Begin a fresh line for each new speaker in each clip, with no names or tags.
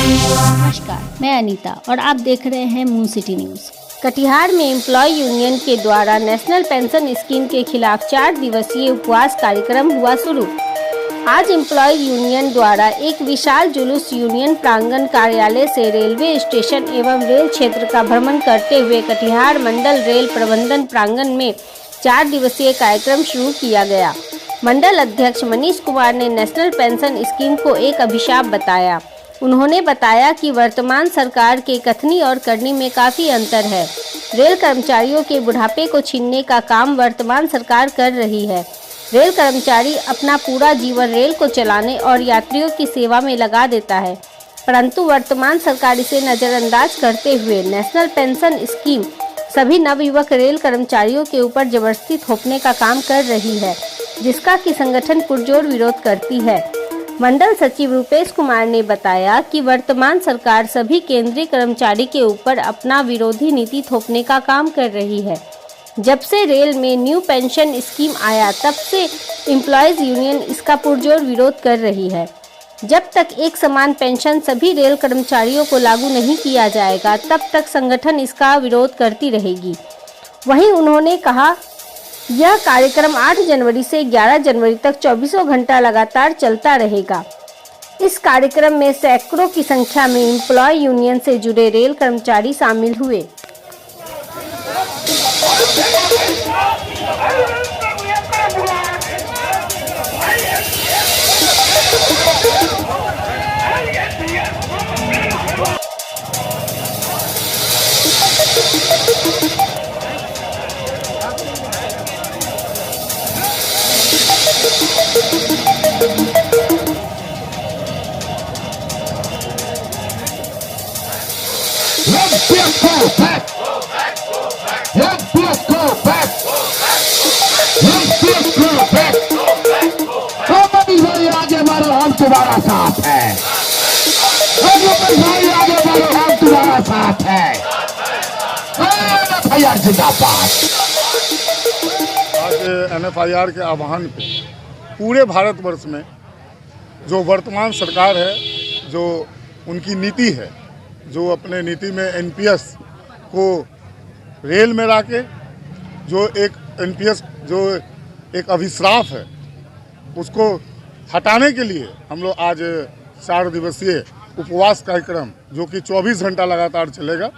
नमस्कार, मैं अनीता और आप देख रहे हैं मून सिटी न्यूज़। कटिहार में एम्प्लॉय यूनियन के द्वारा नेशनल पेंशन स्कीम के खिलाफ 4 दिवसीय उपवास कार्यक्रम हुआ शुरू। आज एम्प्लॉय यूनियन द्वारा एक विशाल जुलूस यूनियन प्रांगण कार्यालय से रेलवे स्टेशन एवं रेल क्षेत्र का भ्रमण करते हुए कटिहार मंडल रेल प्रबंधन प्रांगण में 4 दिवसीय कार्यक्रम शुरू किया गया। मंडल अध्यक्ष मनीष कुमार ने नेशनल पेंशन स्कीम को एक अभिशाप बताया। उन्होंने बताया कि वर्तमान सरकार के कथनी और करनी में काफ़ी अंतर है। रेल कर्मचारियों के बुढ़ापे को छीनने का काम वर्तमान सरकार कर रही है। रेल कर्मचारी अपना पूरा जीवन रेल को चलाने और यात्रियों की सेवा में लगा देता है, परंतु वर्तमान सरकार इसे नज़रअंदाज करते हुए नेशनल पेंशन स्कीम सभी नवयुवक रेल कर्मचारियों के ऊपर जबरदस्ती थोपने का काम कर रही है, जिसका कि संगठन पुरजोर विरोध करती है। मंडल सचिव रुपेश कुमार ने बताया कि वर्तमान सरकार सभी केंद्रीय कर्मचारी के ऊपर अपना विरोधी नीति थोपने का काम कर रही है। जब से रेल में न्यू पेंशन स्कीम आया तब से एम्प्लॉयज़ यूनियन इसका पुरजोर विरोध कर रही है। जब तक एक समान पेंशन सभी रेल कर्मचारियों को लागू नहीं किया जाएगा तब तक संगठन इसका विरोध करती रहेगी। वहीं उन्होंने कहा, यह कार्यक्रम 8 जनवरी से 11 जनवरी तक 24 घंटा लगातार चलता रहेगा। इस कार्यक्रम में सैकड़ों की संख्या में एम्प्लॉय यूनियन से जुड़े रेल कर्मचारी शामिल हुए।
तुम्हारा साथ है, आगे बढ़ो, हम तुम्हारा साथ है। एनएफआईआर जिंदाबाद।
आज एनएफआईआर के आह्वान पे पूरे भारतवर्ष में जो वर्तमान सरकार है, जो उनकी नीति है, जो अपने नीति में एनपीएस को रेल में लाके जो एक एनपीएस जो एक अभिश्राप है उसको हटाने के लिए हम लोग आज 4 दिवसीय उपवास कार्यक्रम जो कि 24 घंटा लगातार चलेगा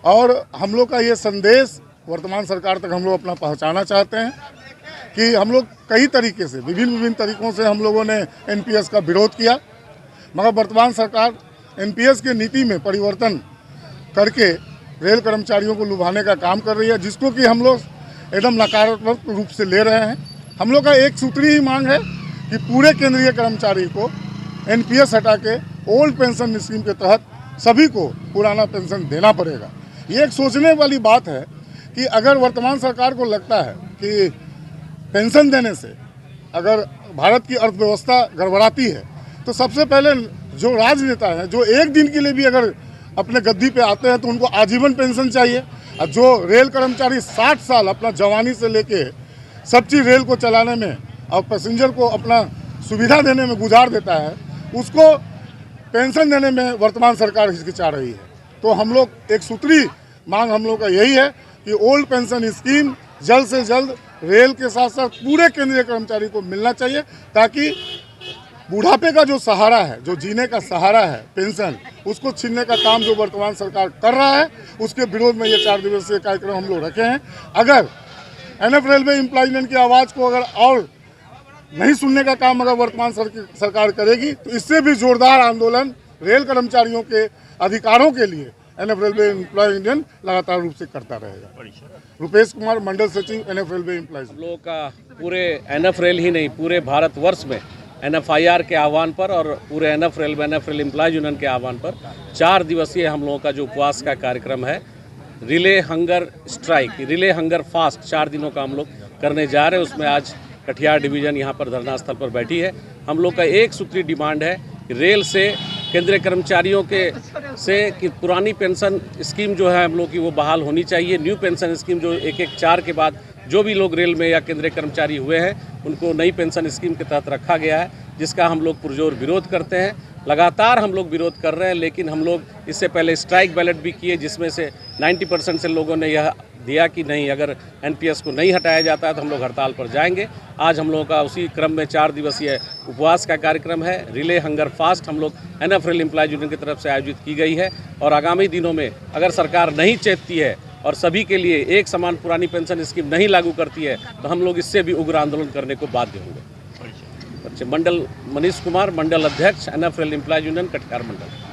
और हम लोग का ये संदेश वर्तमान सरकार तक हम लोग अपना पहुंचाना चाहते हैं कि हम लोग कई तरीके से विभिन्न तरीक़ों से हम लोगों ने एनपीएस का विरोध किया, मगर वर्तमान सरकार एनपीएस की नीति में परिवर्तन करके रेल कर्मचारियों को लुभाने का काम कर रही है, जिसको कि हम लोग एकदम नकारात्मक रूप से ले रहे हैं। हम लोग का एक सूत्री ही मांग है कि पूरे केंद्रीय कर्मचारी को एनपीएस हटा के ओल्ड पेंशन स्कीम के तहत सभी को पुराना पेंशन देना पड़ेगा। ये एक सोचने वाली बात है कि अगर वर्तमान सरकार को लगता है कि पेंशन देने से अगर भारत की अर्थव्यवस्था गड़बड़ाती है तो सबसे पहले जो राजनेता हैं जो एक दिन के लिए भी अगर अपने गद्दी पे आते हैं तो उनको आजीवन पेंशन चाहिए। और जो रेल कर्मचारी 60 साल अपना जवानी से लेके सब चीज़ रेल को चलाने में और पैसेंजर को अपना सुविधा देने में गुजार देता है, उसको पेंशन देने में वर्तमान सरकार हिचकिचा रही है। तो हम लोग एक सूत्री मांग हम लोग का यही है कि ओल्ड पेंशन स्कीम जल्द से जल्द रेल के साथ साथ पूरे केंद्रीय कर्मचारी को मिलना चाहिए, ताकि बुढ़ापे का जो सहारा है, जो जीने का सहारा है पेंशन, उसको छीनने का काम जो वर्तमान सरकार कर रहा है उसके विरोध में ये 4 दिवसीय कार्यक्रम हम लोग रखे हैं। अगर एनएफ रेलवे एम्प्लॉय यूनियन की आवाज़ को अगर और नहीं सुनने का काम अगर वर्तमान सरकार करेगी तो इससे भी जोरदार आंदोलन रेल कर्मचारियों के अधिकारों के लिए एनएफ रेलवे एम्प्लॉय यूनियन लगातार रूप से करता रहेगा। रुपेश कुमार, मंडल सचिव, एनएफ रेलवे एम्प्लॉयज।
हम लोगों का पूरे एनएफ रेल ही नहीं पूरे भारतवर्ष में एनएफआईआर के आह्वान पर और पूरे एनएफ रेल एम्प्लॉयज यूनियन के आह्वान पर 4 दिवसीय हम लोगों का जो उपवास का कार्यक्रम है, relay hunger strike, relay hunger fast 4 दिनों का हम लोग करने जा रहे हैं। उसमें आज कटिहार डिवीज़न यहाँ पर धरना स्थल पर बैठी है। हम लोग का एक सूत्री डिमांड है कि रेल से केंद्रीय कर्मचारियों कि पुरानी पेंशन स्कीम जो है हम लोग की वो बहाल होनी चाहिए। न्यू पेंशन स्कीम जो 1-1-4 के बाद जो भी लोग रेल में या केंद्रीय कर्मचारी हुए हैं उनको नई पेंशन स्कीम के तहत रखा गया है, जिसका हम लोग पुरजोर विरोध करते हैं। लगातार हम लोग विरोध कर रहे हैं, लेकिन हम लोग इससे पहले स्ट्राइक बैलेट भी किए, जिसमें से 90% से लोगों ने यह दिया कि नहीं, अगर एनपीएस को नहीं हटाया जाता है तो हम लोग हड़ताल पर जाएंगे। आज हम लोगों का उसी क्रम में 4 दिवसीय उपवास का कार्यक्रम है। रिले हंगर फास्ट हम लोग एनएफएल एम्प्लॉयज यूनियन की तरफ से आयोजित की गई है और आगामी दिनों में अगर सरकार नहीं चेतती है और सभी के लिए एक समान पुरानी पेंशन स्कीम नहीं लागू करती है तो हम लोग इससे भी उग्र आंदोलन करने को बाध्य होंगे। मंडल मनीष कुमार, मंडल अध्यक्ष एनएफएल एम्प्लॉयज यूनियन कटिहार मंडल।